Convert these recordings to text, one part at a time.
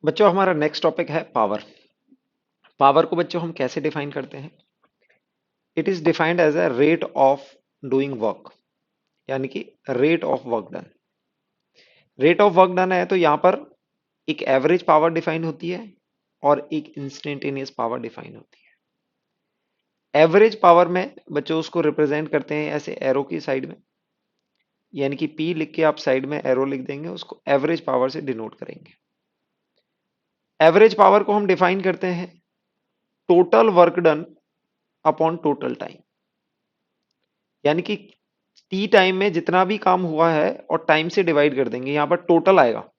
बच्चों हमारा next topic है पावर। पावर को बच्चों हम कैसे डिफाइन करते हैं? It is defined as a rate of doing work, यानी कि rate of work done. Rate of work done है तो यहाँ पर एक एवरेज पावर डिफाइन होती है और एक इंस्टेंटेनियस पावर डिफाइन होती है। एवरेज पावर में बच्चों उसको रिप्रेजेंट करते हैं ऐसे एरो की साइड में, यानी कि पी लिख के आप साइड में एरो लिख देंगे, उसको एवरेज पावर से डिनोट करेंगे। एवरेज पावर को हम डिफाइन करते हैं total work done upon total time, यानी कि टी टाइम में जितना भी काम हुआ है और टाइम से डिवाइड कर देंगे, यहां पर टोटल आएगा।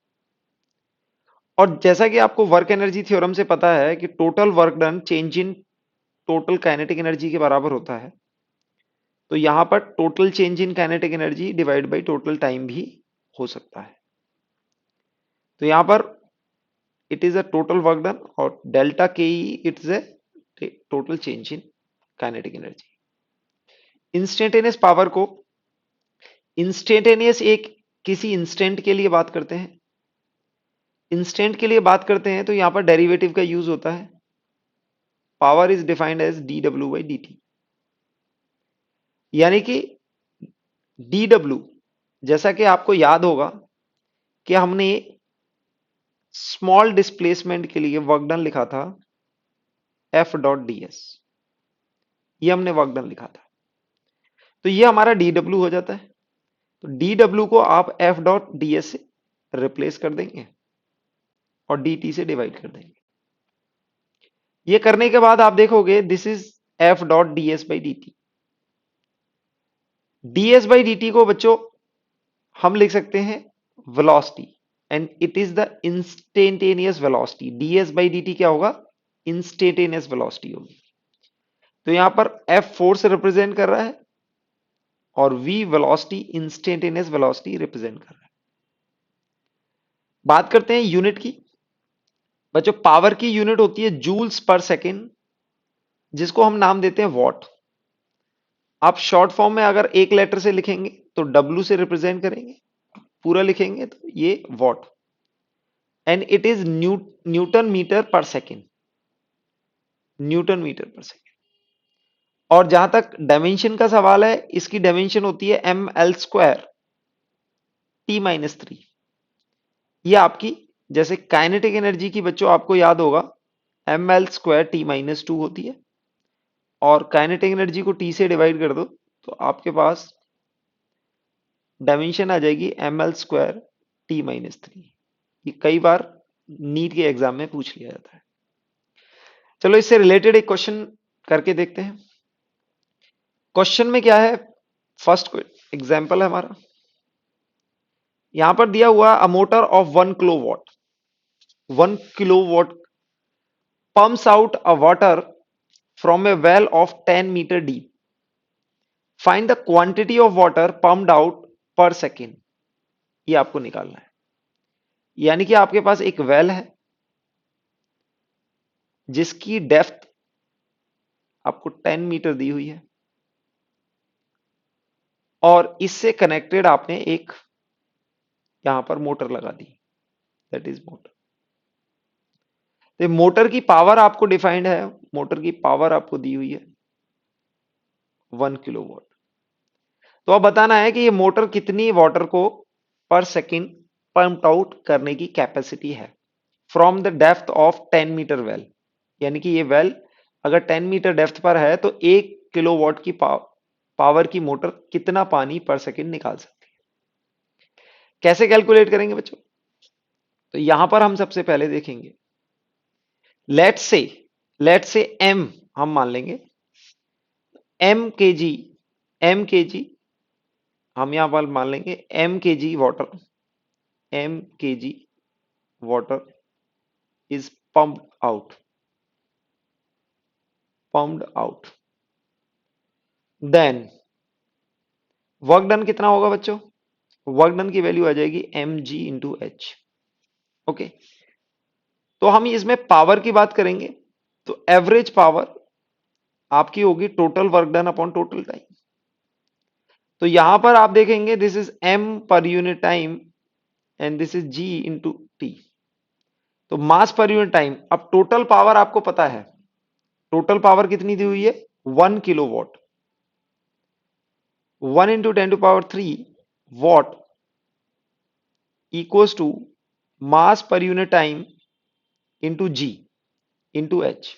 और जैसा कि आपको वर्क एनर्जी थ्योरम से पता है कि total work done change in total kinetic energy के बराबर होता है, तो यहां पर total change in kinetic energy divide by total time भी हो सकता है। तो यहां पर it is a total work done और डेल्टा के it is a total change in kinetic energy. Instantaneous power को इंस्टेंटेनियस एक किसी इंस्टेंट के लिए बात करते हैं। इंस्टेंट के लिए बात करते हैं तो यहां पर डेरिवेटिव का यूज होता है। Power is defined as d डब्ल्यू बाई डी टी, यानी कि डी डब्ल्यू, जैसा कि आपको याद होगा कि हमने स्मॉल डिस्प्लेसमेंट के लिए वर्क डन लिखा था एफ डॉट डी एस, ये हमने वर्क डन लिखा था, तो ये हमारा डी डब्ल्यू हो जाता है। तो डी डब्ल्यू को आप एफ डॉट डी एस से रिप्लेस कर देंगे और डी टी से डिवाइड कर देंगे। ये करने के बाद आप देखोगे this is F dot d S by d T. D S by d T को बच्चों हम लिख सकते हैं velocity, and it is the instantaneous velocity. D S by d T क्या होगा? इंस्टेंटेनियस वेलोसिटी होगी। तो यहां पर एफ फोर्स रिप्रेजेंट कर रहा है और v velocity, instantaneous velocity represent कर रहा है। बात करते हैं यूनिट की। बच्चों पावर की यूनिट होती है जूल्स पर सेकेंड, जिसको हम नाम देते हैं वॉट। आप शॉर्ट फॉर्म में अगर एक लेटर से लिखेंगे तो डब्ल्यू से रिप्रेजेंट करेंगे, पूरा लिखेंगे तो ये watt, and it is newton metre per second. Newton metre per second. और जहां तक डायमेंशन का सवाल है, इसकी डायमेंशन होती है M L square T minus three. ये आपकी जैसे काइनेटिक एनर्जी की बच्चों आपको याद होगा M L square T minus two होती है, और काइनेटिक एनर्जी को टी से डिवाइड कर दो तो आपके पास डायमेंशन आ जाएगी M L square T minus three. ये कई बार नीट के एग्जाम में पूछ लिया जाता है। चलो इससे रिलेटेड एक क्वेश्चन करके देखते हैं। क्वेश्चन में क्या है, फर्स्ट एग्जाम्पल है हमारा, यहां पर दिया हुआ a motor of 1 kilowatt, 1 kilowatt pumps out a water from a well of 10 meter deep. Find the quantity of water pumped out per second. ये आपको निकालना है। यानी कि आपके पास एक वेल है जिसकी डेप्थ आपको 10 मीटर दी हुई है और इससे कनेक्टेड आपने एक यहां पर मोटर लगा दी, दैट इज मोटर। तो मोटर की पावर आपको डिफाइंड है, मोटर की पावर आपको दी हुई है 1 किलोवाट। तो अब बताना है कि ये मोटर कितनी वाटर को पर सेकेंड पंप आउट करने की कैपेसिटी है from the depth of 10 metre well. यानी कि ये वेल अगर 10 मीटर डेप्थ पर है तो 1 किलोवाट की पावर की मोटर कितना पानी पर सेकेंड निकाल सकती है। कैसे कैलकुलेट करेंगे बच्चों? तो यहां पर हम सबसे पहले देखेंगे, लेट्स से एम हम मान लेंगे, एम के जी, एम के जी हम यहां पर मान लेंगे एम के जी वाटर, एम के g water is pumped out, then work done कितना होगा बच्चों? वर्क डन की वैल्यू आ जाएगी m g into h. Okay, तो हम इसमें पावर की बात करेंगे तो एवरेज पावर आपकी होगी total work done upon total time. तो यहां पर आप देखेंगे this is m per unit time and this is g into t. तो मास पर यूनिट टाइम, अब टोटल पावर आपको पता है, टोटल पावर कितनी दी हुई है, 1 kilowatt. 1 × 10⁻³ what to mass per unit time into ji into H.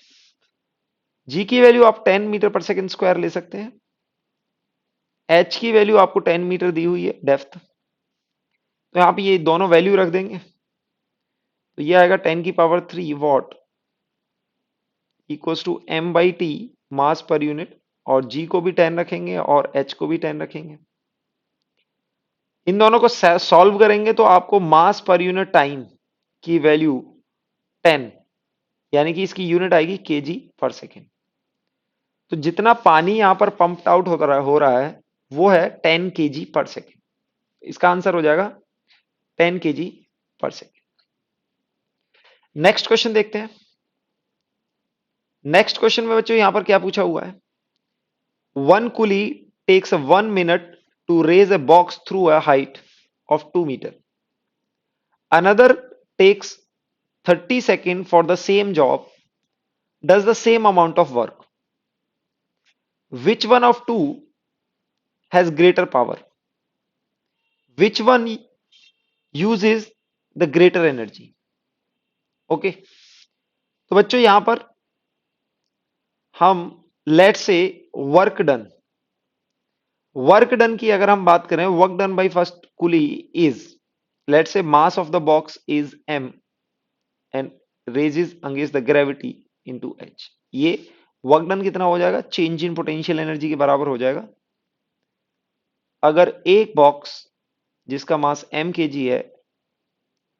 जी की value आप 10 मीटर पर सेकेंड स्क्वायर ले सकते हैं, एच की वैल्यू आपको 10 मीटर दी हुई है डेप्थ, तो यहां पे ये दोनों वैल्यू रख देंगे, तो ये आएगा 10⁻³ what to m/t mass per unit, और जी को भी 10 रखेंगे और एच को भी 10 रखेंगे। इन दोनों को सॉल्व करेंगे तो आपको मास पर यूनिट टाइम की वैल्यू 10, यानी कि इसकी यूनिट आएगी केजी पर सेकेंड। तो जितना पानी यहां पर पंप आउट हो रहा है वो है 10 केजी पर सेकेंड। इसका आंसर हो जाएगा 10 केजी पर सेकेंड। नेक्स्ट क्वेश्चन देखते हैं। नेक्स्ट क्वेश्चन में बच्चों यहां पर क्या पूछा हुआ है, one coolie takes 1 minute to raise a box through a height of 2 meter. Another takes 30 seconds for the same job, does the same amount of work. Which one of two has greater power? Which one uses the greater energy? Okay तो बच्चों यहां पर हम let's say work done की अगर हम बात करें, work done by first coolie is, let's say mass of the box is m and raises against the gravity into h। ये वर्क डन कितना हो जाएगा, चेंज इन पोटेंशियल एनर्जी के बराबर हो जाएगा। अगर एक बॉक्स जिसका मास m kg है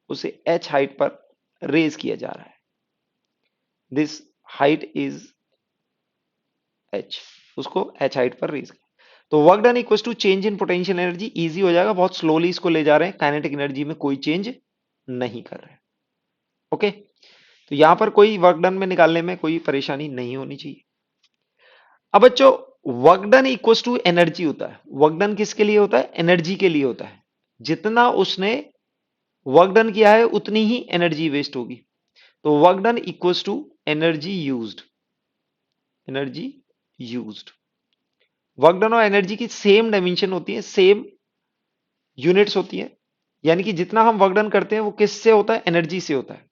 उसे h हाइट पर रेज किया जा रहा है, दिस हाइट इज h, उसको h हाइट पर रेज, तो work done equal to change in potential energy. Easy हो जाएगा, बहुत स्लोली इसको ले जा रहे हैं, काइनेटिक एनर्जी में कोई चेंज नहीं कर रहे हैं। ओके तो यहां पर कोई वर्क डन में निकालने में कोई परेशानी नहीं होनी चाहिए। अब बच्चों work done equal to energy होता है, वर्क डन किसके लिए होता है, एनर्जी के लिए होता है। जितना उसने वर्क डन किया है उतनी ही एनर्जी वेस्ट होगी, तो work done equal to energy used. Energy used, work done और एनर्जी की सेम डायमेंशन होती है, सेम यूनिट्स होती है, यानी कि जितना हम वर्क डन करते हैं वो किससे होता है, एनर्जी से होता है।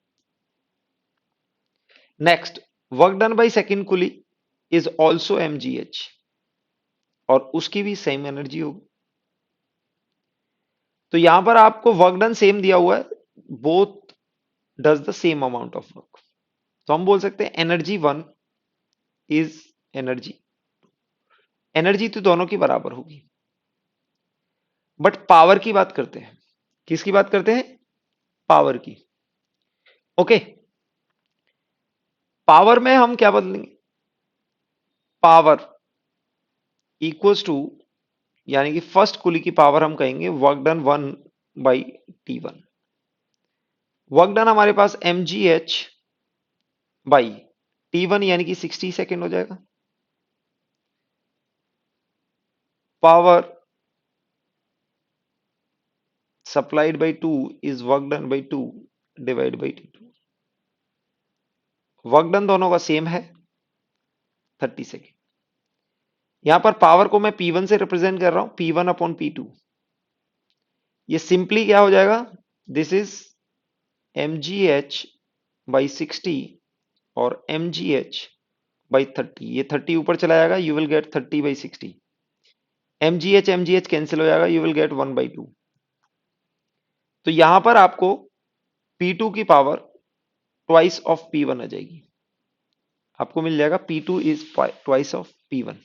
Next, work done by second coolie is also mgh, और उसकी भी सेम एनर्जी होगी। तो यहां पर आपको वर्क डन सेम दिया हुआ है, both does the same amount of work, तो हम बोल सकते हैं एनर्जी 1 इज एनर्जी, एनर्जी तो दोनों की बराबर होगी। बट पावर की बात करते हैं, किसकी बात करते हैं, पावर की। ओके पावर में हम क्या बदलेंगे, पावर इक्वल्स टू, यानी कि फर्स्ट कुली की पावर हम कहेंगे work done 1/T1। Work done हमारे पास mgh/T1 यानी कि 60 सेकेंड हो जाएगा। Power supplied by 2 is work done bye 2 divide by T2। Work done दोनों का सेम है 30 सेकेंड। यहां पर पावर को मैं P1 से रिप्रेजेंट कर रहा हूं, P1/P2। ये सिंपली क्या हो जाएगा, दिस इज mgh/60 और mgh/30। ये 30 ऊपर चला जाएगा, you will gate 30/60। mgh cancel हो जाएगा, यू विल गेट 1/2। तो यहां पर आपको P2 की पावर ट्वाइस ऑफ P1 आ जाएगी, आपको मिल जाएगा P2 is twice of P1,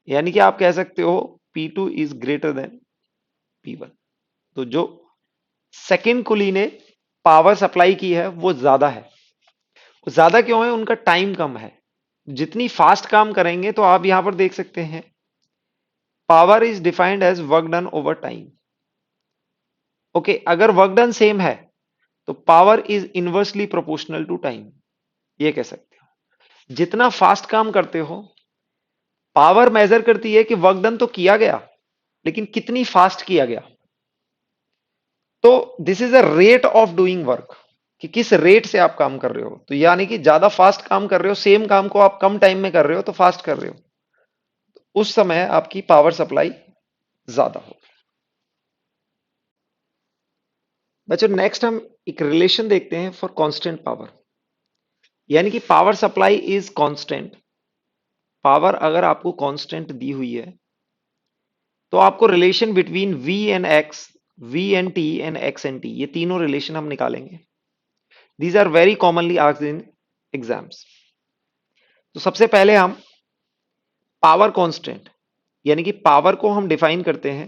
यानी कि आप कह सकते हो P2 is greater than P1। तो जो सेकेंड कुली ने पावर सप्लाई की है वो ज्यादा है। ज्यादा क्यों है, उनका टाइम कम है, जितनी फास्ट काम करेंगे, तो आप यहां पर देख सकते हैं power is defined as work done over time. Okay अगर वर्क डन सेम है तो power is inversely proportional to time, ये कह सकते हो। जितना फास्ट काम करते हो, पावर मेजर करती है कि वर्क डन तो किया गया लेकिन कितनी फास्ट किया गया। तो this is a rate of doing work, कि किस रेट से आप काम कर रहे हो। तो यानी कि ज्यादा फास्ट काम कर रहे हो, सेम काम को आप कम टाइम में कर रहे हो तो फास्ट कर रहे हो, उस समय आपकी पावर सप्लाई ज्यादा हो। बच्चों नेक्स्ट हम एक रिलेशन देखते हैं फॉर कांस्टेंट पावर, यानी कि power supply is constant. Power अगर आपको कांस्टेंट दी हुई है तो आपको relation between V and X, V and T and X and T, ये तीनों रिलेशन हम निकालेंगे। These are very commonly asked in exams. तो सबसे पहले हम पावर कांस्टेंट, यानी कि पावर को हम डिफाइन करते हैं,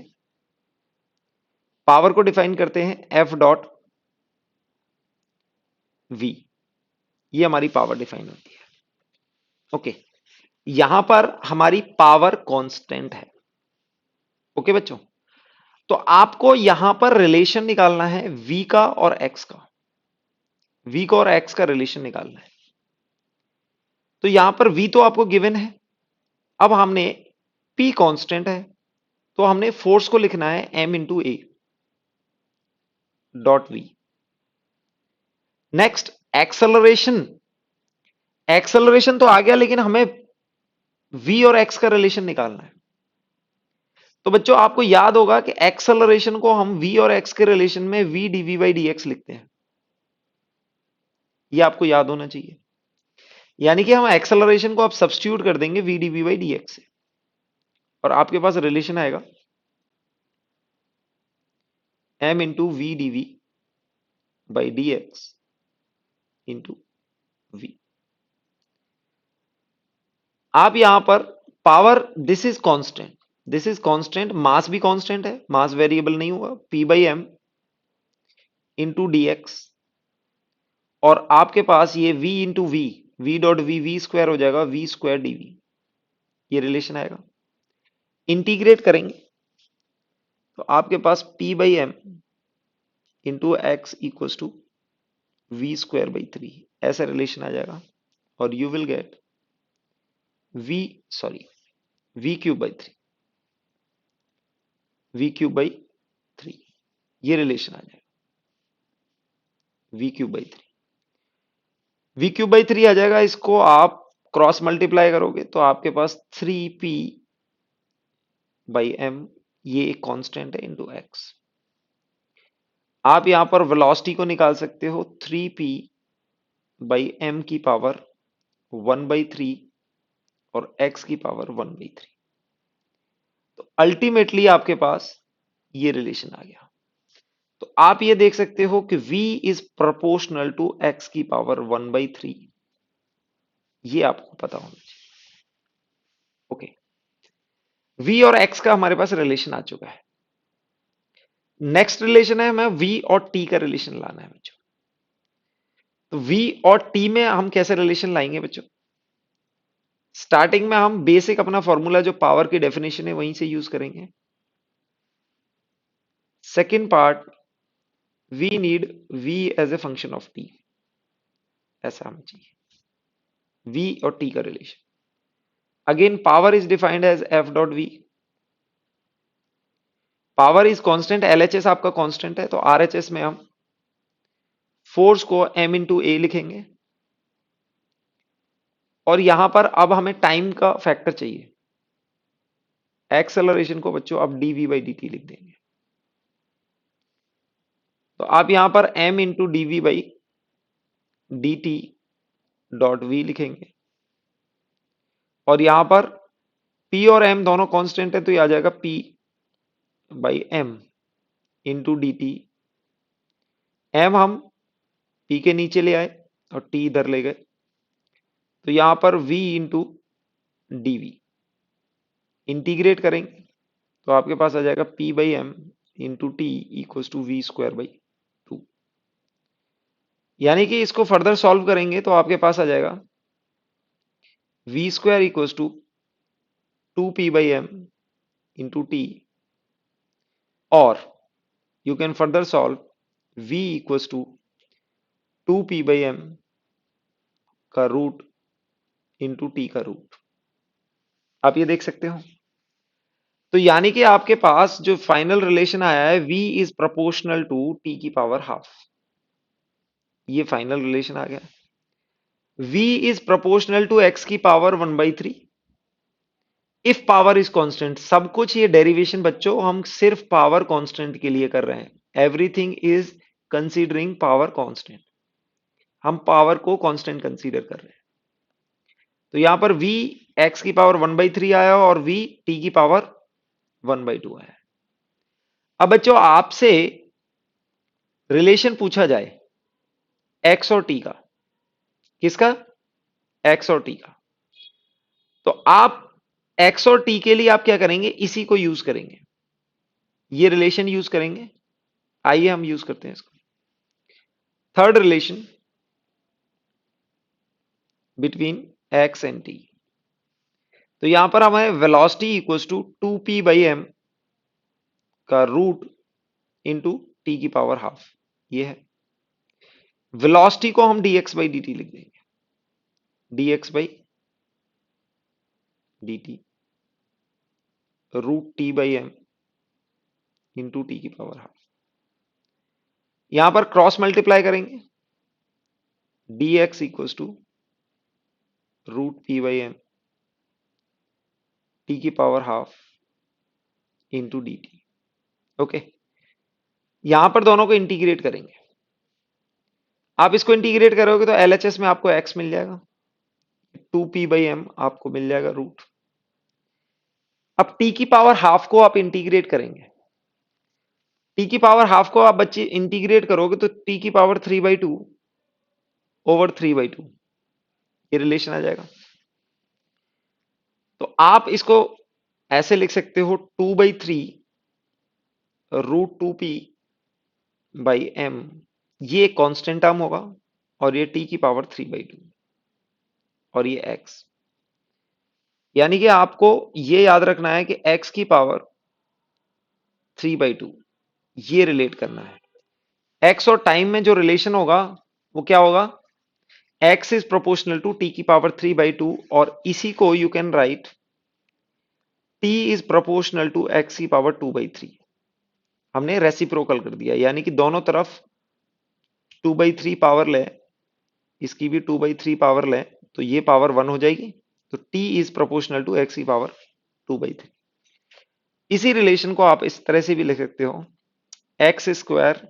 पावर को डिफाइन करते हैं F डॉट V, ये हमारी पावर डिफाइन होती है। ओके, यहां पर हमारी पावर कांस्टेंट है। ओके बच्चों, तो आपको यहां पर रिलेशन निकालना है V का और X का, V का और X का रिलेशन निकालना है। तो यहां पर V तो आपको गिवन है, अब हमने P कांस्टेंट है तो हमने फोर्स को लिखना है M इंटू ए dot V। Next acceleration, acceleration तो आ गया लेकिन हमें V और X का रिलेशन निकालना है। तो बच्चों आपको याद होगा कि एक्सेलरेशन को हम V और X के रिलेशन में V dV बाई dx लिखते हैं, ये आपको याद होना चाहिए। यानी कि हम एक्सेलरेशन को आप सब्स्टिट्यूट कर देंगे V dV बाई dx से और आपके पास रिलेशन आएगा M into V dV by dx into V। आप यहां पर power, this is constant, this is constant, mass भी कांस्टेंट है, मास वेरिएबल नहीं होगा, P by m into d x, और आपके पास ये V into v, V dot v, v square हो जाएगा V स्क्वायर dV, ये रिलेशन आएगा। इंटीग्रेट करेंगे तो आपके पास P by m into x equal to V square by 3, ऐसा रिलेशन आ जाएगा और you will gate V cube by 3, V cube by 3, ये रिलेशन आ जाएगा V cube by 3, V cube by 3 आ जाएगा। इसको आप क्रॉस मल्टीप्लाई करोगे तो आपके पास 3P बाई एम, ये एक कांस्टेंट है, इंटू एक्स। आप यहां पर वेलोसिटी को निकाल सकते हो 3P बाई एम की पावर 1/3 और x की पावर 1/3। तो अल्टीमेटली आपके पास ये रिलेशन आ गया। तो आप ये देख सकते हो कि v is proportional to x की पावर 1/3, ये आपको पता होना चाहिए। ओके, v और x का हमारे पास रिलेशन आ चुका है। नेक्स्ट रिलेशन है हमें v और t का रिलेशन लाना है बच्चों। तो v और t में हम कैसे रिलेशन लाएंगे बच्चों? स्टार्टिंग में हम बेसिक अपना फॉर्मूला जो पावर की डेफिनेशन है वहीं से यूज करेंगे। Second part, we need v as a function of t, ऐसा हमें चाहिए v और t का relation. Again power is defined as f dot v, power is constant, LHS आपका कांस्टेंट है तो RHS में हम फोर्स को m इंटू ए लिखेंगे और यहां पर अब हमें टाइम का फैक्टर चाहिए, एक्सेलरेशन को बच्चों अब dv बाई dt लिख देंगे। तो आप यहां पर m into dv by dt dot v लिखेंगे और यहां पर p और m दोनों कांस्टेंट है तो ये आ जाएगा p by m into D T. m हम p के नीचे ले आए और t इधर ले गए तो यहां पर v into d v, integrate करेंगे तो आपके पास आ जाएगा p by m into t equal to v square by 2। यानी कि इसको फर्दर सॉल्व करेंगे तो आपके पास आ जाएगा v square equal to 2p by m into t, और you can further solve v equal to 2p by m का रूट इंटू टी का रूट। आप ये देख सकते हो। तो यानी कि आपके पास जो फाइनल रिलेशन आया है v is proportional to t की पावर हाफ, ये फाइनल रिलेशन आ गया। v is proportional to x की power 1/3 if power is constant. सब कुछ ये डेरिवेशन बच्चों हम सिर्फ पावर कांस्टेंट के लिए कर रहे हैं। Everything is considering power constant. हम पावर को कांस्टेंट कंसीडर कर रहे हैं। तो यहां पर v x की पावर 1/3 आया और v t की पावर 1/2 आया। अब बच्चों आपसे रिलेशन पूछा जाए x और t का, किसका? x और t का। तो आप x और t के लिए आप क्या करेंगे? इसी को यूज करेंगे, ये रिलेशन यूज करेंगे। आइए हम यूज करते हैं इसको। Third relation between x and t। तो यहां पर हमें वेलोसिटी इक्वल्स टू 2p/m का रूट इंटू टी की पावर हाफ, ये है। वेलोसिटी को हम dx/dt लिख देंगे, dx/dt root t/m into t की पावर हाफ। यहां पर क्रॉस मल्टीप्लाई करेंगे, dx equals to root p/m t की power half into dt। Okay, यहां पर दोनों को इंटीग्रेट करेंगे। आप इसको इंटीग्रेट करोगे तो LHS में आपको x मिल जाएगा, 2p/m आपको मिल जाएगा रूट। अब t की पावर हाफ को आप इंटीग्रेट करेंगे। t की पावर हाफ को आप बच्चे इंटीग्रेट करोगे तो t की पावर 3/2 ओवर 3/2 ये रिलेशन आ जाएगा। तो आप इसको ऐसे लिख सकते हो 2/3 रूट 2p/m, ये कांस्टेंट टर्म होगा और ये t की पावर 3/2 और ये x। यानी कि आपको ये याद रखना है कि x की पावर 3/2 ये रिलेट करना है। x और टाइम में जो रिलेशन होगा वो क्या होगा? x is proportional to t की पावर 3/2 और इसी को you can write t is proportional to x की पावर 2/3। हमने रेसिप्रोकल कर दिया, यानी कि दोनों तरफ 2/3 पावर ले, इसकी भी 2/3 पावर ले तो ये पावर 1 हो जाएगी। तो t is proportional to x की पावर 2/3। इसी रिलेशन को आप इस तरह से भी लिख सकते हो, x square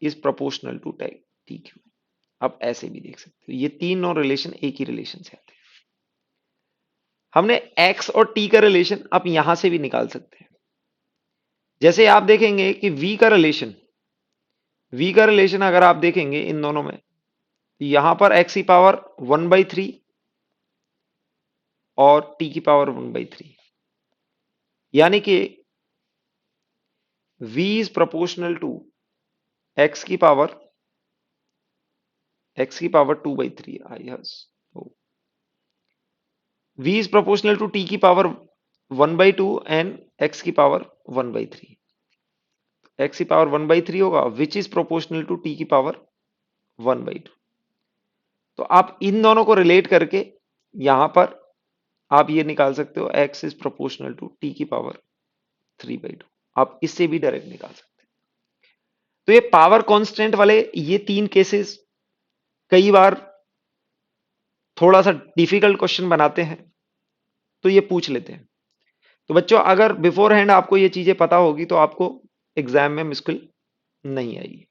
is proportional to t cube. आप ऐसे भी देख सकते हो, ये तीनों रिलेशन एक ही रिलेशन से आते हैं। हमने x और t का रिलेशन आप यहां से भी निकाल सकते हैं। जैसे आप देखेंगे कि v का रिलेशन अगर आप देखेंगे इन दोनों में, यहां पर x की पावर 1/3 और t की पावर 1/3, यानी कि v is proportional to x की power 2/3। I has v is proportional to t की पावर 1/2 and x की पावर 1/3। x की पावर 1/3 होगा which is proportional to t की पावर 1/2। तो आप इन दोनों को रिलेट करके यहां पर आप ये निकाल सकते हो x is proportional to t की पावर 3/2। आप इससे भी डायरेक्ट निकाल सकते हैं। तो ये पावर कांस्टेंट वाले ये तीन केसेस कई बार थोड़ा सा डिफिकल्ट क्वेश्चन बनाते हैं, तो ये पूछ लेते हैं। तो बच्चों अगर बिफोर हैंड आपको ये चीजें पता होगी तो आपको एग्जाम में मुश्किल नहीं आएगी।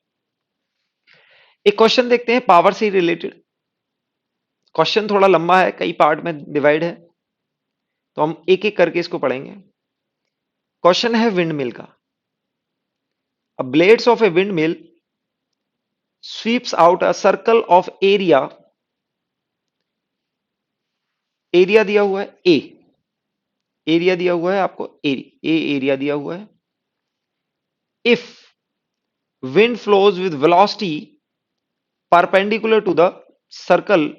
एक क्वेश्चन देखते हैं पावर से रिलेटेड। क्वेश्चन थोड़ा लंबा है, कई पार्ट में डिवाइड है, तो हम एक एक करके इसको पढ़ेंगे। क्वेश्चन है विंड मिल का। Blades of a wind mill sweeps out a circle of area. Area दिया हुआ है ए, एरिया दिया हुआ है आपको ए एरिया दिया हुआ है। If wind flows with velocity perpendicular to the circle,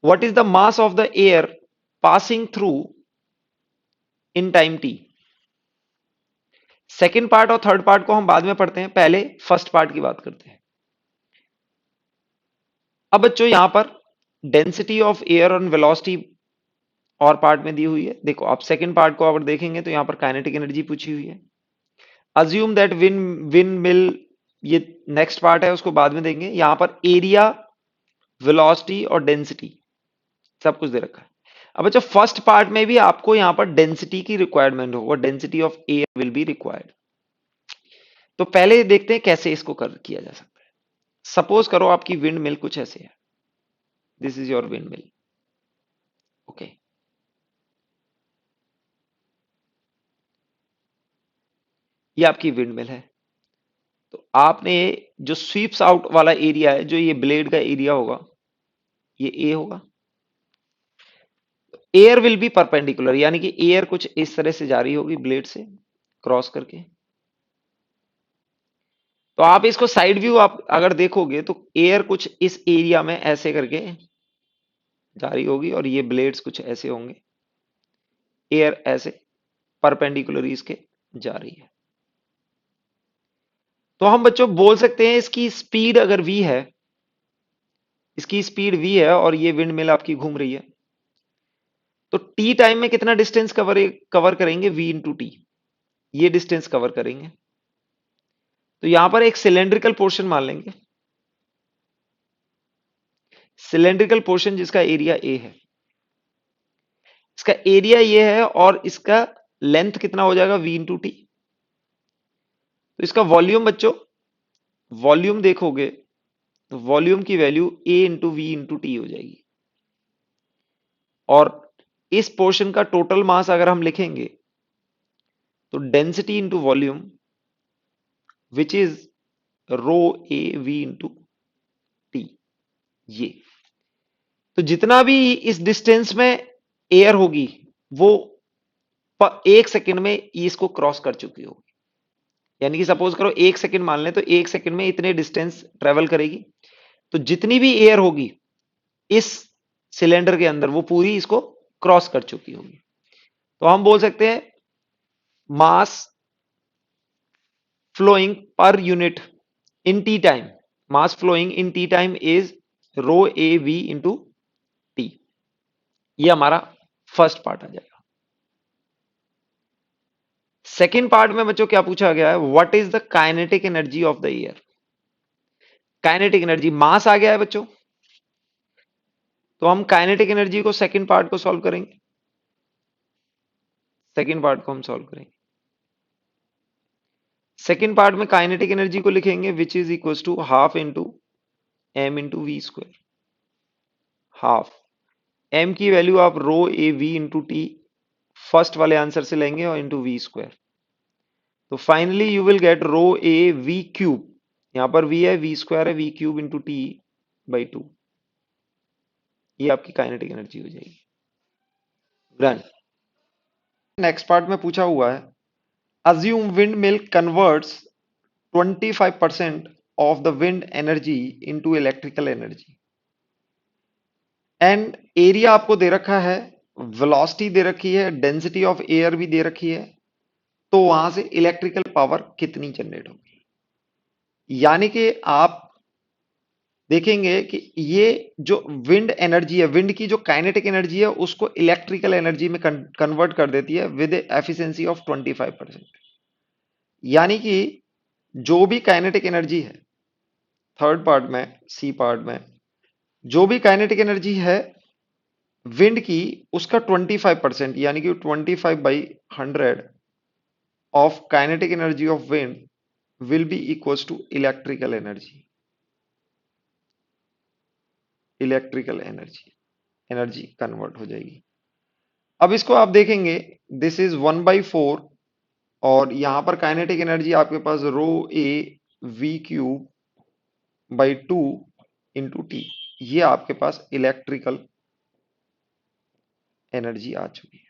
what is the mass of the air passing through in time t? Second part और थर्ड पार्ट को हम बाद में पढ़ते हैं, पहले फर्स्ट पार्ट की बात करते हैं। अब बच्चों यहां पर डेंसिटी ऑफ एयर और वेलोसिटी और पार्ट में दी हुई है। देखो आप सेकेंड पार्ट को अगर देखेंगे तो यहां पर काइनेटिक एनर्जी पूछी हुई है। अज्यूम दैट विंड मिल ये नेक्स्ट पार्ट है, उसको बाद में देंगे। यहां पर एरिया, वेलोसिटी और डेंसिटी सब कुछ दे रखा है। अब अच्छा, फर्स्ट पार्ट में भी आपको यहां पर डेंसिटी की रिक्वायरमेंट होगा, density of air will be required. तो पहले देखते हैं कैसे इसको किया जा सकता है। सपोज करो आपकी विंड मिल कुछ ऐसे है, this is your wind mill, okay. ये आपकी विंड मिल है। तो आपने जो स्वीप्स आउट वाला एरिया है, जो ये ब्लेड का एरिया होगा, ये ए होगा। एयर विल बी परपेंडिकुलर, यानी कि एयर कुछ इस तरह से जा रही होगी ब्लेड से क्रॉस करके। तो आप इसको साइड व्यू आप अगर देखोगे तो एयर कुछ इस एरिया में ऐसे करके जा रही होगी और ये ब्लेड्स कुछ ऐसे होंगे, एयर ऐसे परपेंडिकुलर इसके जा रही है। तो हम बच्चों बोल सकते हैं इसकी स्पीड अगर v है, इसकी स्पीड v है और ये विंड मिल आपकी घूम रही है, तो t टाइम में कितना डिस्टेंस कवर करेंगे, v इंटू टी, ये डिस्टेंस कवर करेंगे। तो यहां पर एक सिलेंड्रिकल पोर्शन मान लेंगे, सिलेंड्रिकल पोर्शन जिसका एरिया a है, इसका एरिया ये है और इसका लेंथ कितना हो जाएगा, v इंटू टी। तो इसका वॉल्यूम बच्चों, वॉल्यूम देखोगे तो वॉल्यूम की value a into v into t हो जाएगी। और इस पोर्शन का टोटल मास अगर हम लिखेंगे तो density into volume which is rho a v into t. ये तो जितना भी इस डिस्टेंस में एयर होगी वो एक सेकंड में इसको क्रॉस कर चुकी होगी। यानी कि सपोज करो 1 सेकंड मान लें, तो 1 सेकंड में इतने डिस्टेंस ट्रेवल करेगी। तो जितनी भी एयर होगी इस सिलेंडर के अंदर वो पूरी इसको क्रॉस कर चुकी होगी। तो हम बोल सकते हैं मास flowing per unit in t time, mass flowing in t time is rho a v into t। ये हमारा फर्स्ट पार्ट आ जाएगा। सेकेंड पार्ट में बच्चों क्या पूछा गया है, what is the kinetic energy of the air. Kinetic energy, mass आ गया है बच्चों, तो हम काइनेटिक एनर्जी को सेकेंड पार्ट को सॉल्व करेंगे। सेकेंड पार्ट को हम सॉल्व करेंगे। सेकेंड पार्ट में काइनेटिक एनर्जी को लिखेंगे which is equal to half into m into v square. Half m की वैल्यू आप rho a v into t first वाले आंसर से लेंगे और इंटू वी स्क्वायर। तो finally you will get rho a v cube, यहां पर v है, वी स्क्वायर है, v cube into t by 2। ये आपकी काइनेटिक एनर्जी हो जाएगी। डन। नेक्स्ट पार्ट में पूछा हुआ है, assume wind mill converts 25% of the wind energy into electrical energy and area आपको दे रखा है, वेलोसिटी दे रखी है, डेंसिटी ऑफ एयर भी दे रखी है। तो वहां से इलेक्ट्रिकल पावर कितनी जनरेट होगी। यानी कि आप देखेंगे कि ये जो विंड एनर्जी है, विंड की जो काइनेटिक एनर्जी है उसको इलेक्ट्रिकल एनर्जी में कन्वर्ट कर देती है विद एफिशिएंसी ऑफ 25%। यानी कि जो भी काइनेटिक एनर्जी है, थर्ड पार्ट में, सी पार्ट में जो भी काइनेटिक एनर्जी है विंड की, उसका 25% यानी कि 25/100 of kinetic energy of wind will be equals to electrical energy। Electrical energy convert हो जाएगी। अब इसको आप देखेंगे, दिस इज 1/4 और यहां पर काइनेटिक एनर्जी आपके पास rho a v cube by 2 into t. ये आपके पास इलेक्ट्रिकल एनर्जी आ चुकी है।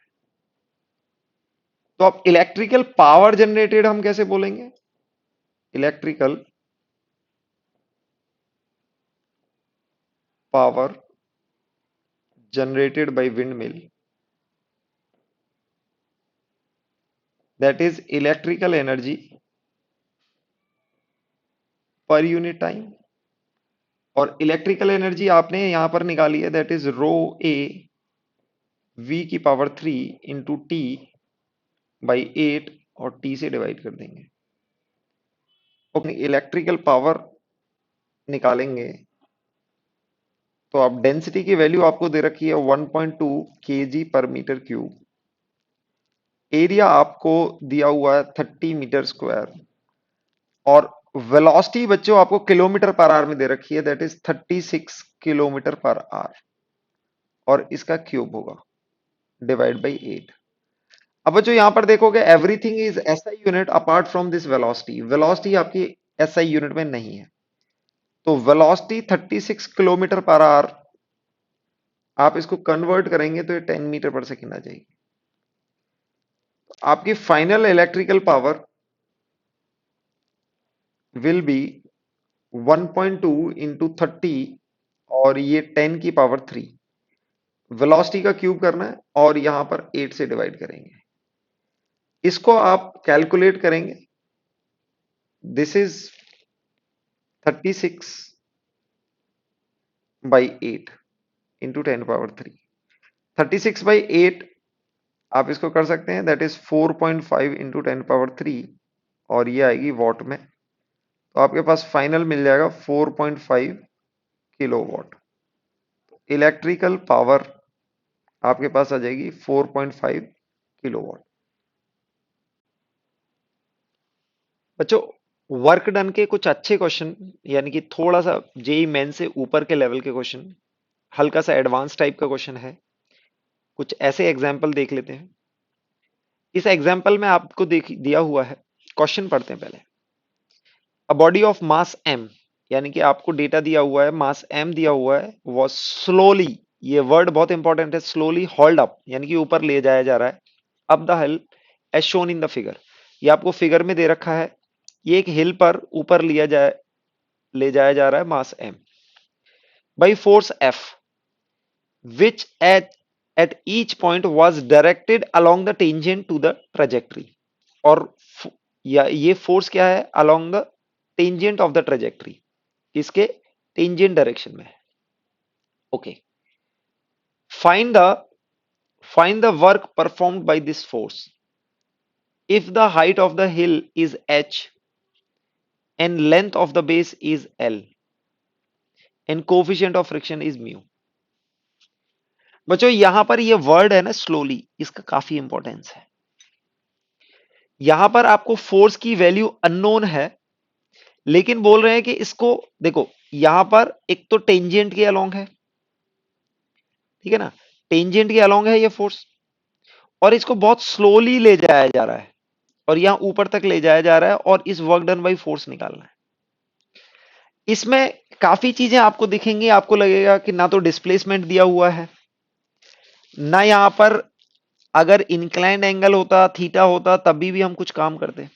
तो अब इलेक्ट्रिकल पावर जनरेटेड हम कैसे बोलेंगे, electrical power generated by windmill, that is electrical energy per unit time. और इलेक्ट्रिकल एनर्जी आपने यहां पर निकाली है, that is rho a v की पावर 3 इंटू टी बाई 8 और टी से डिवाइड कर देंगे। ओके, इलेक्ट्रिकल पावर निकालेंगे तो आप डेंसिटी की वैल्यू आपको दे रखी है 1.2 kg पर मीटर क्यूब। एरिया आपको दिया हुआ है 30 मीटर स्क्वायर और वेलोसिटी बच्चों आपको किलोमीटर पर आवर में दे रखी है, that is 36 kilometre per hour और इसका क्यूब होगा डिवाइड बाई 8। अब बच्चों यहां पर देखोगे everything is SI unit apart from this velocity. Velocity आपकी एसआई यूनिट में नहीं है, तो वेलोसिटी 36 किलोमीटर पर आवर आप इसको कन्वर्ट करेंगे तो ये 10 मीटर पर सेकेंड आ जाएगी। आपकी final electrical power will be 1.2 into 30 और ये 10 की पावर 3। वेलोसिटी का क्यूब करना है और यहां पर 8 से डिवाइड करेंगे। इसको आप कैलकुलेट करेंगे, this is 36 by 8 into 10 power 3। 36 by 8 आप इसको कर सकते हैं, दैट इज 4.5 इंटू 10 पावर 3 और ये आएगी वॉट में, तो आपके पास फाइनल मिल जाएगा 4.5 किलो वॉट। इलेक्ट्रिकल पावर आपके पास आ जाएगी 4.5 किलो वॉट। बच्चों वर्क डन के कुछ अच्छे क्वेश्चन, यानी कि थोड़ा सा जेई मेन से ऊपर के लेवल के क्वेश्चन, हल्का सा एडवांस टाइप का क्वेश्चन है। कुछ ऐसे एग्जाम्पल देख लेते हैं। इस एग्जाम्पल में आपको देख दिया हुआ है, क्वेश्चन पढ़ते हैं पहले। A body of mass m, यानी कि आपको डेटा दिया हुआ है, मास m दिया हुआ है, वो स्लोली, ये वर्ड बहुत इंपॉर्टेंट है, स्लोली होल्ड अप, यानी कि ऊपर ले जाया जा रहा है, up the hill as shown in the figure. ये आपको फिगर में दे रखा है, ये एक हिल पर ऊपर ले जाया जा रहा है मास m by force f which at each point was directed along the tangent to the trajectory। और या ये फोर्स क्या है, along the tangent of the trajectory, इसके टेंजेंट डायरेक्शन में है। Okay, find the find the work performed by this force if the height of the hill is h and length of the base is l and coefficient of friction is mu। बच्चों यहां पर ये word है ना slowly, इसका काफी importance है। यहां पर आपको फोर्स की वैल्यू अननोन है, लेकिन बोल रहे हैं कि इसको देखो, यहां पर एक तो टेंजेंट के अलोंग है, ठीक है ना, टेंजेंट के अलोंग है ये फोर्स, और इसको बहुत स्लोली ले जाया जा रहा है और यहां ऊपर तक ले जाया जा रहा है और इस वर्क डन बाई फोर्स निकालना है। इसमें काफी चीजें आपको दिखेंगी, आपको लगेगा कि ना तो डिस्प्लेसमेंट दिया हुआ है, ना यहां पर अगर इंक्लाइंड एंगल होता, थीटा होता, तभी भी हम कुछ काम करते।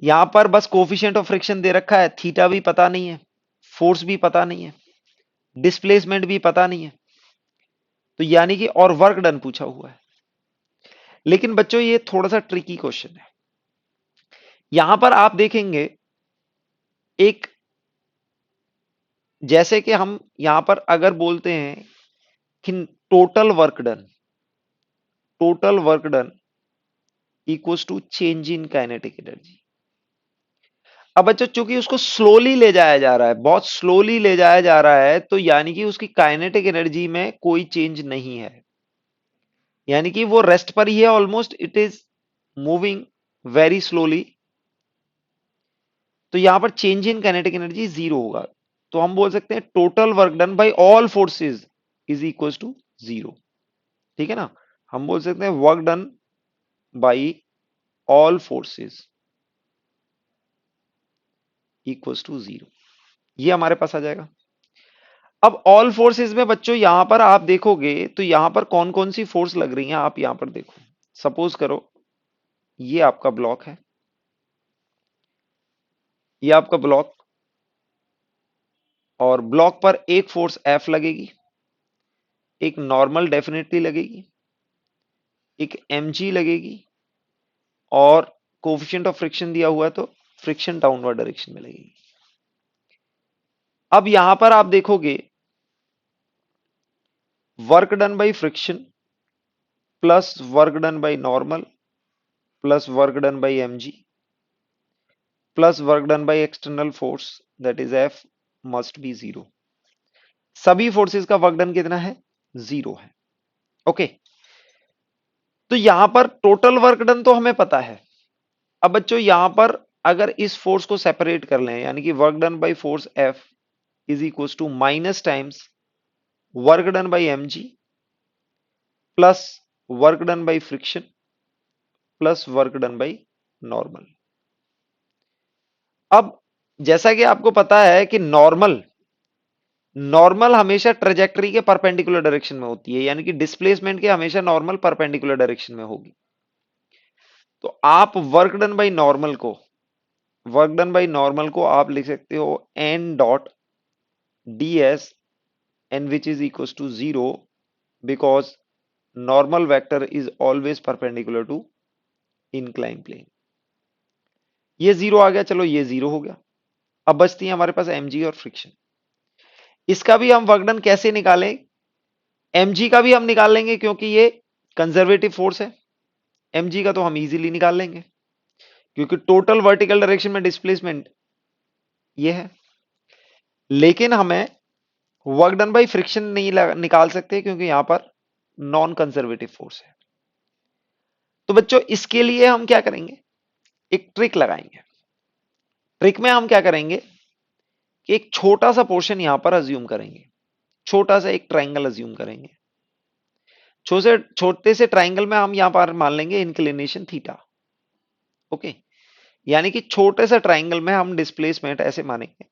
यहां पर बस कोफिशिएंट ऑफ फ्रिक्शन दे रखा है, थीटा भी पता नहीं है, फोर्स भी पता नहीं है, डिस्प्लेसमेंट भी पता नहीं है, तो यानी कि और वर्क डन पूछा हुआ है। लेकिन बच्चों ये थोड़ा सा ट्रिकी क्वेश्चन है। यहां पर आप देखेंगे एक, जैसे कि हम यहां पर अगर बोलते हैं कि total work done equals to change in kinetic energy. अब बच्चों चूंकि उसको स्लोली ले जाया जा रहा है, बहुत स्लोली ले जाया जा रहा है, तो यानी कि उसकी काइनेटिक एनर्जी में कोई चेंज नहीं है, यानी कि वो रेस्ट पर ही है almost, it is moving very slowly, तो यहां पर change in kinetic energy zero होगा। तो हम बोल सकते हैं total work done by all forces is equal to zero, ठीक है ना। हम बोल सकते हैं work done by all forces equal to zero, ये हमारे पास आ जाएगा। अब ऑल फोर्सेस में बच्चों यहां पर आप देखोगे तो यहां पर कौन कौन सी फोर्स लग रही हैं, आप यहां पर देखो। सपोज करो ये आपका ब्लॉक है, ये आपका ब्लॉक, और ब्लॉक पर एक फोर्स F लगेगी, एक नॉर्मल डेफिनेटली लगेगी, एक mg लगेगी, और कोफिशिएंट ऑफ फ्रिक्शन दिया हुआ है तो फ्रिक्शन डाउनवर्ड डायरेक्शन में लगेगी। अब यहां पर आप देखोगे work done by friction plus work done by normal plus work done by mg, plus work done by external force that is F must be zero. सभी फोर्सेस का वर्क डन कितना है? जीरो है। ओके, तो यहां पर total work done तो हमें पता है। अब बच्चों यहां पर अगर इस फोर्स को सेपरेट कर लें, यानी कि work done by force f is equal to minus times work done by m g plus work done by friction plus work done by normal. अब जैसा कि आपको पता है कि नॉर्मल नॉर्मल हमेशा ट्रेजेक्टरी के परपेंडिकुलर डायरेक्शन में होती है, यानी कि डिस्प्लेसमेंट के हमेशा नॉर्मल परपेंडिकुलर डायरेक्शन में होगी। तो आप वर्क डन बाय नॉर्मल को आप लिख सकते हो n dot d s n which is equal to zero because normal vector is always perpendicular to incline plane. ये जीरो आ गया, चलो ये जीरो हो गया। अब बचती है हमारे पास mg और फ्रिक्शन। इसका भी हम वर्क डन कैसे निकालें? mg का भी हम निकाल लेंगे क्योंकि ये कंजर्वेटिव फोर्स है। mg का तो हम इजीली निकाल लेंगे क्योंकि टोटल वर्टिकल डायरेक्शन में डिस्प्लेसमेंट ये है। लेकिन हमें वर्क डन बाई फ्रिक्शन नहीं निकाल सकते क्योंकि यहां पर नॉन कंजर्वेटिव फोर्स है। तो बच्चों इसके लिए हम क्या करेंगे? एक ट्रिक लगाएंगे। ट्रिक में हम क्या करेंगे कि एक छोटा सा पोर्शन यहां पर अज्यूम करेंगे, छोटा सा एक ट्राइंगल अज्यूम करेंगे। छोटे से ट्राइंगल में हम यहां पर मान लेंगे इंक्लिनेशन थीटा। ओके, यानी कि छोटे से ट्राइंगल में हम डिस्प्लेसमेंट ऐसे मानेंगे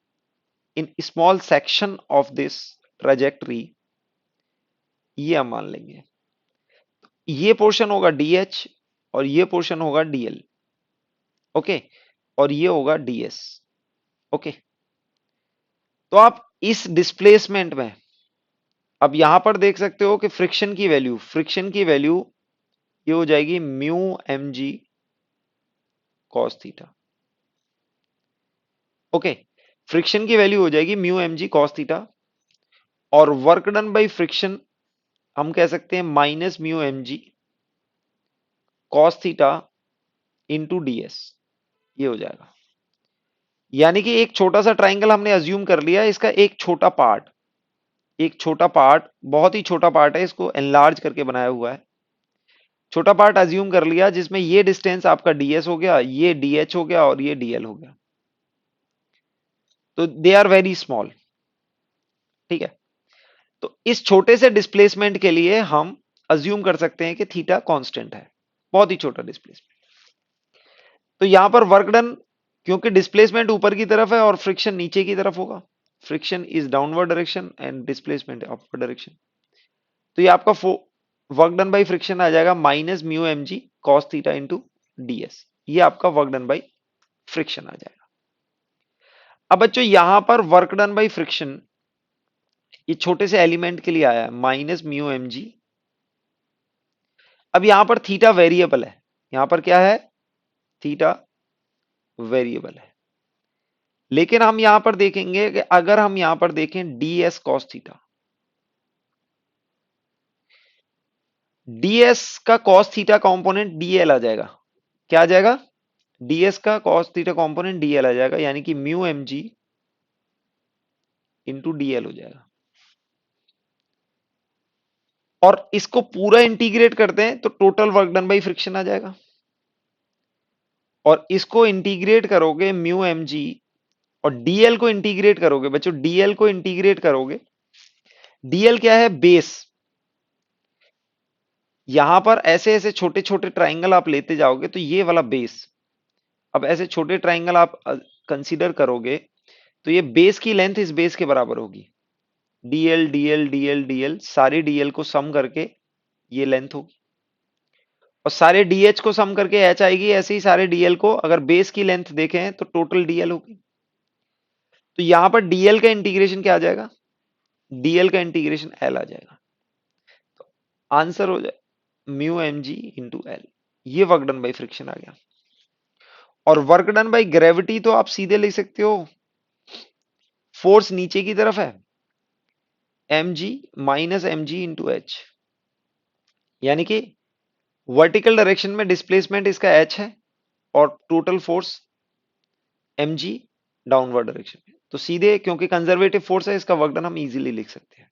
in small section of this trajectory, ये हम मान लेंगे। ये पोर्शन होगा डीएच और ये पोर्शन होगा डीएल। ओके, और ये होगा डीएस। ओके, तो आप इस डिस्प्लेसमेंट में अब यहां पर देख सकते हो कि फ्रिक्शन की वैल्यू ये हो जाएगी mu m g cos theta. Okay, friction की वैल्यू हो जाएगी mu m g cos theta और वर्क डन बाई फ्रिक्शन हम कह सकते हैं minus mu m g cos theta into ds, ये हो जाएगा। यानी कि एक छोटा सा ट्राइंगल हमने अज्यूम कर लिया, इसका एक छोटा पार्ट बहुत ही छोटा पार्ट है, इसको एनलार्ज करके बनाया हुआ है। छोटा पार्ट अज्यूम कर लिया जिसमें ये डिस्टेंस आपका डीएस हो गया, ये डीएच हो गया और ये डीएल हो गया। तो दे आर वेरी स्मॉल। ठीक है, तो इस छोटे से डिस्प्लेसमेंट के लिए हम अज्यूम कर सकते हैं कि थीटा कांस्टेंट है, बहुत ही छोटा डिस्प्लेसमेंट। तो यहां पर वर्क डन, क्योंकि डिस्प्लेसमेंट ऊपर की तरफ है और फ्रिक्शन नीचे की तरफ होगा, friction is downward direction and displacement upward direction. तो ये आपका वर्क डन बाई फ्रिक्शन आ जाएगा minus mu m g cos theta into ds. ये आपका वर्क डन बाई फ्रिक्शन आ जाएगा। अब बच्चों यहां पर वर्क डन बाई फ्रिक्शन ये छोटे से एलिमेंट के लिए आया है माइनस म्यू एम जी। अब यहां पर थीटा वेरिएबल है, यहां पर क्या है? थीटा वेरिएबल है। लेकिन हम यहां पर देखेंगे कि अगर हम यहां पर देखें ds cos थीटा, ds का cos थीटा कंपोनेंट dl आ जाएगा। क्या आ जाएगा? ds का cos थीटा कंपोनेंट dl आ जाएगा, यानी कि mu m g into dl हो जाएगा। और इसको पूरा इंटीग्रेट करते हैं तो total work done by friction आ जाएगा। और इसको इंटीग्रेट करोगे म्यू एम जी और dl को इंटीग्रेट करोगे बच्चों, dl को इंटीग्रेट करोगे, dl क्या है? बेस। यहां पर ऐसे ऐसे छोटे छोटे ट्राइंगल आप लेते जाओगे तो ये वाला बेस, अब ऐसे छोटे ट्राइंगल आप कंसीडर करोगे तो ये बेस की लेंथ इस बेस के बराबर होगी। डीएल डीएल डीएल डीएल सारे डीएल को सम करके ये लेंथ होगी और सारे डीएच को सम करके एच आएगी। ऐसे ही सारे डीएल को अगर बेस की लेंथ देखें तो टोटल डीएल होगी। तो यहां पर डीएल का इंटीग्रेशन क्या आ जाएगा? डीएल का इंटीग्रेशन एल आ जाएगा। तो आंसर हो जाए mu m g into l. ये वर्क डन बाई फ्रिक्शन आ गया। और वर्क डन बाई ग्रेविटी तो आप सीधे लिख सकते हो, फोर्स नीचे की तरफ है m g minus m g into h, यानी कि वर्टिकल डायरेक्शन में डिस्प्लेसमेंट इसका एच है और total force mg downward direction में। तो सीधे क्योंकि कंजर्वेटिव फोर्स है, इसका वर्क डन हम इजीली लिख सकते हैं।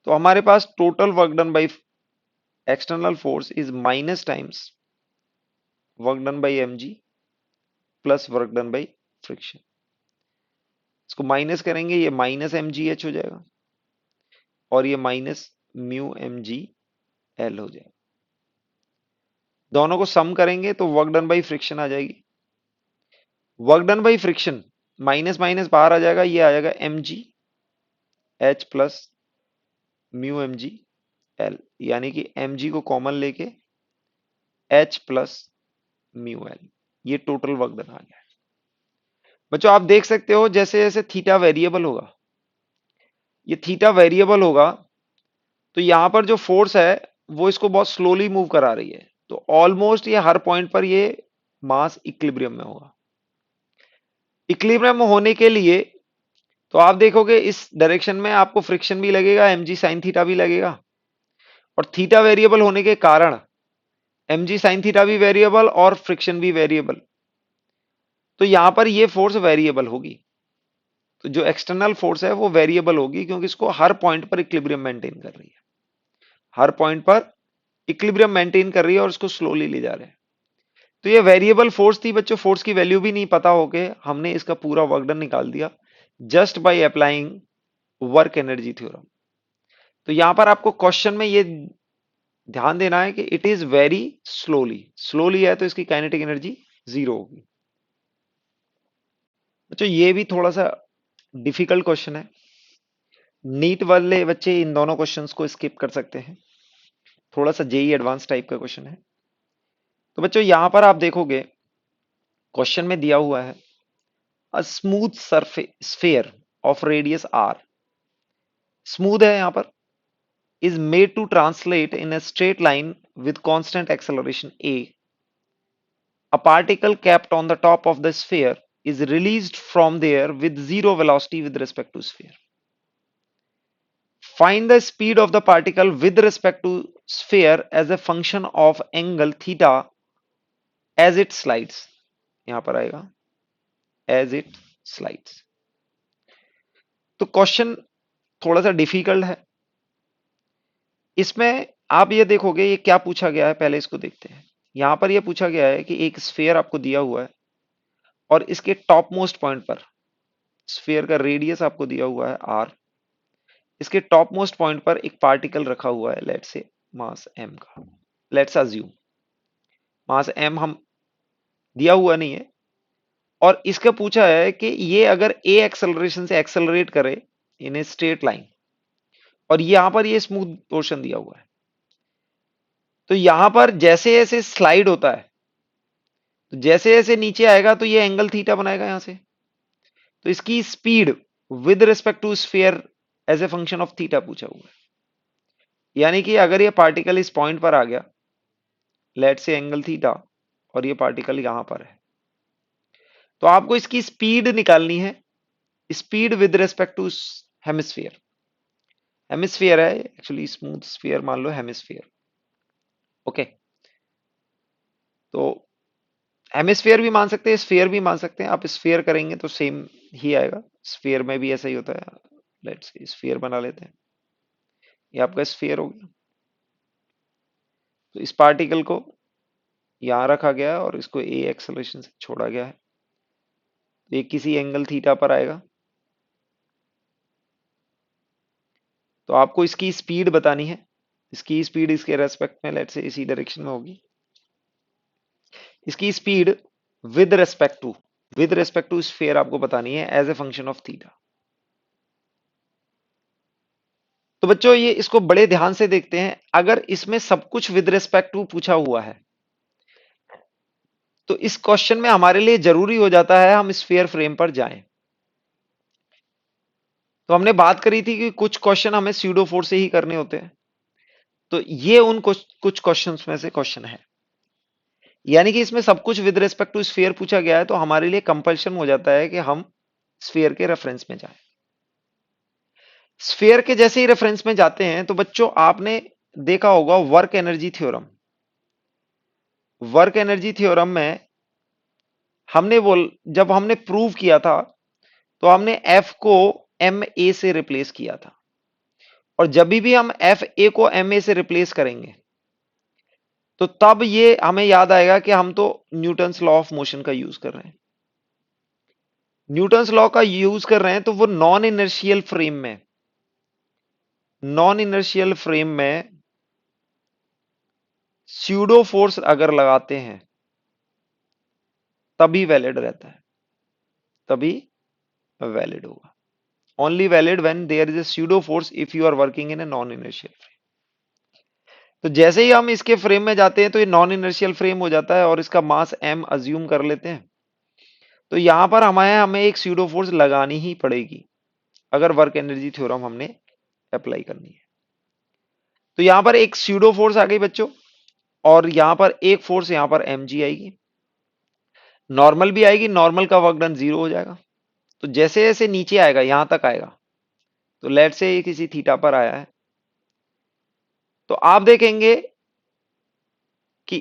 तो हमारे पास total work done by external force is minus times work done by mg plus work done by friction. इसको माइनस करेंगे, ये माइनस mgh हो जाएगा और ये माइनस म्यू mg l हो जाएगा। दोनों को सम करेंगे तो वर्क डन बाई फ्रिक्शन आ जाएगी। Work done by friction minus minus बाहर आ जाएगा, ये आ जाएगा mg h plus mu mg l, यानी कि mg को कॉमन लेके h प्लस म्यू l, ये टोटल वर्क डन आ गया। बच्चों आप देख सकते हो जैसे जैसे थीटा वेरिएबल होगा, ये थीटा वेरिएबल होगा तो यहां पर जो फोर्स है वो इसको बहुत स्लोली मूव करा रही है। तो ऑलमोस्ट ये हर पॉइंट पर ये मास इक्विलिब्रियम में होगा। इक्विलिब्रियम होने के लिए तो आप देखोगे इस डायरेक्शन में आपको फ्रिक्शन भी लगेगा, mg साइन थीटा भी लगेगा, और थीटा वेरिएबल होने के कारण mg साइन थीटा भी वेरिएबल और फ्रिक्शन भी वेरिएबल। तो यहां पर ये फोर्स वेरिएबल होगी। तो जो एक्सटर्नल फोर्स है वो वेरिएबल होगी क्योंकि इसको हर पॉइंट पर इक्विलिब्रियम मेंटेन कर रही है, हर पॉइंट पर इक्विलिब्रियम मेंटेन कर रही है और उसको स्लोली ले जा रहे हैं। तो ये वेरिएबल फोर्स थी बच्चों, फोर्स की वैल्यू भी नहीं पता होके हमने इसका पूरा वर्क डन निकाल दिया just by applying work energy theorem. तो यहां पर आपको क्वेश्चन में ये ध्यान देना है कि it is very slowly, slowly है तो इसकी काइनेटिक एनर्जी 0 होगी। बच्चों ये भी थोड़ा सा डिफिकल्ट क्वेश्चन है, नीट वाले बच्चे इन दोनों क्वेश्चंस को स्किप कर सकते हैं, थोड़ा सा जेई एडवांस टाइप का क्वेश्चन है। तो बच्चों यहां पर आप देखोगे क्वेश्चन में दिया हुआ है a smooth surface sphere of radius r, smooth है यहां पर, is made to translate in a straight line with constant acceleration a. A particle kept on the top of the sphere is released from there with zero velocity with respect to sphere. Find the speed of the particle with respect to sphere as a function of angle theta as it slides. यहां पर आएगा as it slides. तो question थोड़ा सा difficult है, इसमें आप ये देखोगे ये क्या पूछा गया है, पहले इसको देखते हैं। यहां पर ये पूछा गया है कि एक स्फीयर आपको दिया हुआ है और इसके टॉप मोस्ट पॉइंट पर स्फीयर का रेडियस आपको दिया हुआ है r, इसके टॉप मोस्ट पॉइंट पर एक पार्टिकल रखा हुआ है, लेट्स से मास m का, लेट्स अज्यूम मास m हम दिया हुआ नहीं है, और इसका पूछा है कि ये अगर a एक्सेलरेशन से एक्सेलरेट करे इन ए स्ट्रेट लाइन, और यहां पर ये स्मूथ पोर्शन दिया हुआ है, तो यहां पर जैसे जैसे स्लाइड होता है तो जैसे जैसे नीचे आएगा तो ये एंगल थीटा बनाएगा यहां से। तो इसकी speed with respect to sphere as a function of theta पूछा हुआ है, यानी कि अगर ये पार्टिकल इस पॉइंट पर आ गया, लेट से एंगल थीटा, और ये पार्टिकल यहां पर है, तो आपको इसकी स्पीड निकालनी है, speed with respect to hemisphere. Hemisphere है एक्चुअली, स्मूथ स्फीयर मान लो हेमिस्फीयर, ओके। तो हेमिस्फीयर भी मान सकते हैं, स्फीयर भी मान सकते हैं, आप स्फीयर करेंगे तो सेम ही आएगा, स्फीयर में भी ऐसा ही होता है। लेट्स स्फीयर बना लेते हैं, ये आपका स्फीयर हो गया। तो इस पार्टिकल को यहां रखा गया है और इसको ए एक्सेलरेशन से छोड़ा गया है, ये किसी एंगल थीटा पर आएगा। तो आपको इसकी स्पीड बतानी है, इसकी स्पीड इसके रेस्पेक्ट में लेट्स से इसी डायरेक्शन में होगी, इसकी speed with respect to sphere आपको बतानी है as a function of theta. तो बच्चों ये इसको बड़े ध्यान से देखते हैं, अगर इसमें सब कुछ विद रिस्पेक्ट टू पूछा हुआ है तो इस क्वेश्चन में हमारे लिए जरूरी हो जाता है हम स्फीयर फ्रेम पर जाएं। तो हमने बात करी थी कि कुछ क्वेश्चन हमें स्यूडो फोर्स से ही करने होते हैं, तो ये उन कुछ क्वेश्चंस में से क्वेश्चन है, यानी कि इसमें सब कुछ विद रिस्पेक्ट टू स्फीयर पूछा गया है, तो हमारे लिए कंपल्शन हो जाता है कि हम स्फीयर के रेफरेंस में जाएं। स्फीयर के जैसे ही रेफरेंस में जाते हैं तो बच्चों आपने देखा होगा work energy theorem, work energy theorem में जब हमने प्रूव किया था तो हमने एफ को एम ए से रिप्लेस किया था, और जब भी हम एफ ए को एम ए से रिप्लेस करेंगे तो तब ये हमें याद आएगा कि हम तो न्यूटन्स लॉ ऑफ मोशन का यूज कर रहे हैं। न्यूटन्स लॉ का यूज कर रहे हैं तो वो नॉन इनर्शियल फ्रेम में स्यूडो फोर्स अगर लगाते हैं तभी वैलिड रहता है, तभी वैलिड होगा। Only valid when there is a pseudo force if you are working in a non inertial frame. तो जैसे ही हम इसके फ्रेम में जाते हैं तो ये नॉन इनर्शियल फ्रेम हो जाता है और इसका मास m अज्यूम कर लेते हैं। तो यहां पर हमें एक स्यूडो फोर्स लगानी ही पड़ेगी अगर वर्क एनर्जी थ्योरम हमने अप्लाई करनी है। तो यहां पर एक स्यूडो फोर्स आ गई बच्चों, और यहां पर एक फोर्स यहां पर mg आएगी, नॉर्मल भी आएगी, नॉर्मल का वर्क डन 0 हो जाएगा। तो जैसे जैसे नीचे आएगा यहां तक आएगा, तो लेट से किसी थीटा पर आया है, तो आप देखेंगे कि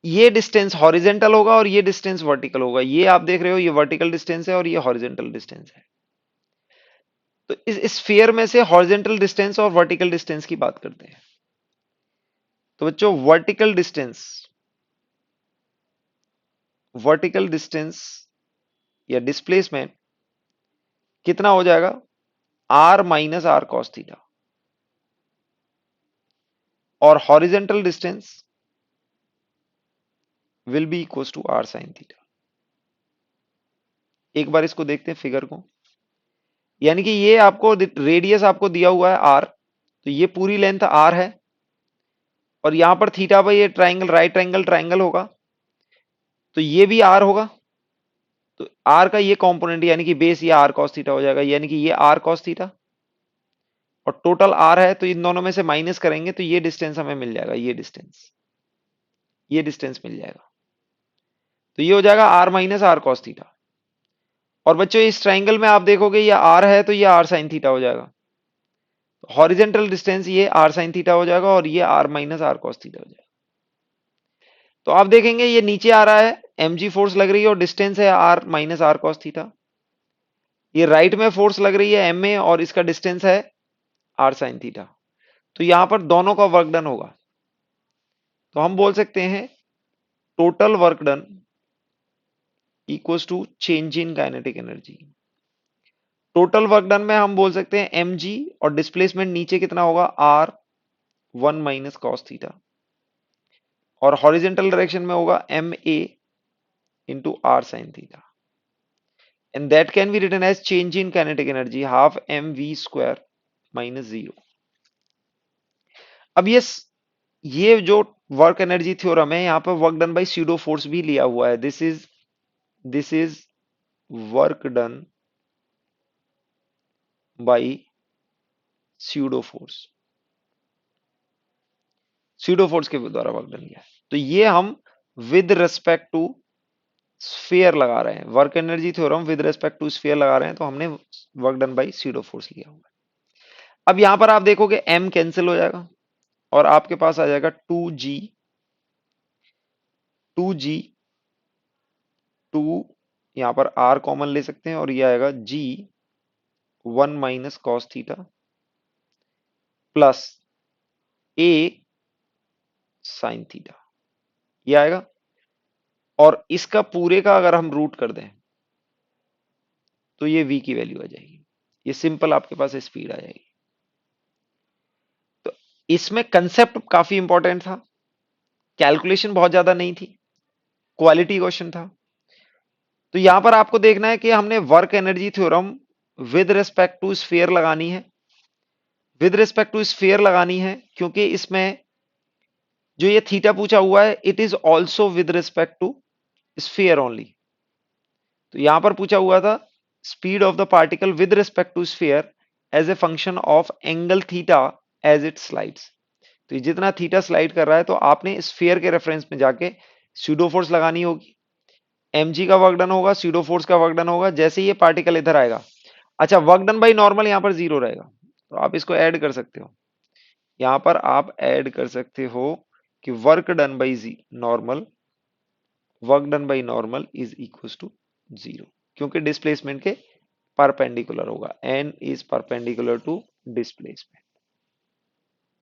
ये डिस्टेंस हॉरिजेंटल होगा और ये डिस्टेंस वर्टिकल होगा। ये आप देख रहे हो, ये वर्टिकल डिस्टेंस है और ये हॉरिजेंटल डिस्टेंस है। तो इस स्फीयर में से हॉरिजेंटल डिस्टेंस और वर्टिकल डिस्टेंस की बात करते हैं। तो बच्चों वर्टिकल डिस्टेंस या डिस्प्लेसमेंट कितना हो जाएगा, r minus r cos theta, और horizontal distance will be equal to r sine theta. एक बार इसको देखते हैं फिगर को, यानी कि ये आपको रेडियस आपको दिया हुआ है r, तो ये पूरी लेंथ r है, और यहां पर थीटा बाई ये ट्राइंगल, राइट एंगल ट्राइंगल होगा, तो ये भी r होगा। तो r का ये कंपोनेंट यानी कि बेस ये r cos थीटा हो जाएगा, यानी कि ये r cos थीटा, और टोटल r है तो इन दोनों में से माइनस करेंगे तो ये डिस्टेंस हमें मिल जाएगा, ये डिस्टेंस मिल जाएगा। तो ये हो जाएगा r minus r cos theta. और बच्चों इस ट्राइंगल में आप देखोगे ये r है तो ये r sin थीटा हो जाएगा, हॉरिजेंटल डिस्टेंस ये r sin थीटा हो जाएगा और ये r minus r cos theta हो जाएगा। तो आप देखेंगे ये नीचे आ रहा है, mg फोर्स लग रही है और डिस्टेंस है r minus r cos theta. ये राइट में फोर्स लग रही है ma और इसका डिस्टेंस है r sin थीटा। तो यहां पर दोनों का वर्क डन होगा, तो हम बोल सकते हैं total work done equals to change in kinetic energy. Total work done में हम बोल सकते हैं mg, और डिस्प्लेसमेंट नीचे कितना होगा, r 1 माइनस कॉस थीटा, और हॉरिजेंटल डायरेक्शन में होगा ma into r sine theta, and that can be written as change in kinetic energy half mv square minus 0। अब ये जो वर्क एनर्जी थ्योरम है, यहाँ पर work done by pseudo force भी लिया हुआ है। This is work done by pseudo force के द्वारा वर्क डन किया है। तो ये हम विद रेस्पेक्ट टू स्फीयर लगा रहे हैं, work energy theorem with respect to sphere लगा रहे हैं, तो हमने work done by pseudo force लिया हुआ है। अब यहां पर आप देखोगे m कैंसिल हो जाएगा और आपके पास आ जाएगा 2g 2 यहां पर r कॉमन ले सकते हैं और ये आएगा g 1 minus cos theta plus a sine theta, ये आएगा। और इसका पूरे का अगर हम रूट कर दें तो ये v की वैल्यू आ जाएगी, ये सिंपल आपके पास स्पीड आ जाएगी। तो इसमें कंसेप्ट काफी इंपॉर्टेंट था, कैलकुलेशन बहुत ज्यादा नहीं थी, क्वालिटी क्वेश्चन था। तो यहां पर आपको देखना है कि हमने work energy theorem with respect to sphere लगानी है, क्योंकि इसमें जो ये थीटा पूछा हुआ है it is also with respect to sphere only. तो यहां पर पूछा हुआ था speed of the particle with respect to sphere as a function of angle theta as it slides. तो जितना थीटा स्लाइड कर रहा है तो आपने स्फीयर के रेफरेंस में जाके स्यूडो फोर्स लगानी होगी, mg का वर्क डन होगा, स्यूडो फोर्स का वर्क डन होगा, जैसे ही ये पार्टिकल इधर आएगा। अच्छा, वर्क डन बाई नॉर्मल यहाँ पर 0 रहेगा, तो आप इसको ऐड कर सकते हो, यहां पर आप ऐड कर सकते हो कि work done by normal work done by normal is equal to 0, क्योंकि डिस्प्लेसमेंट के परपेंडिकुलर होगा, n is perpendicular to displacement.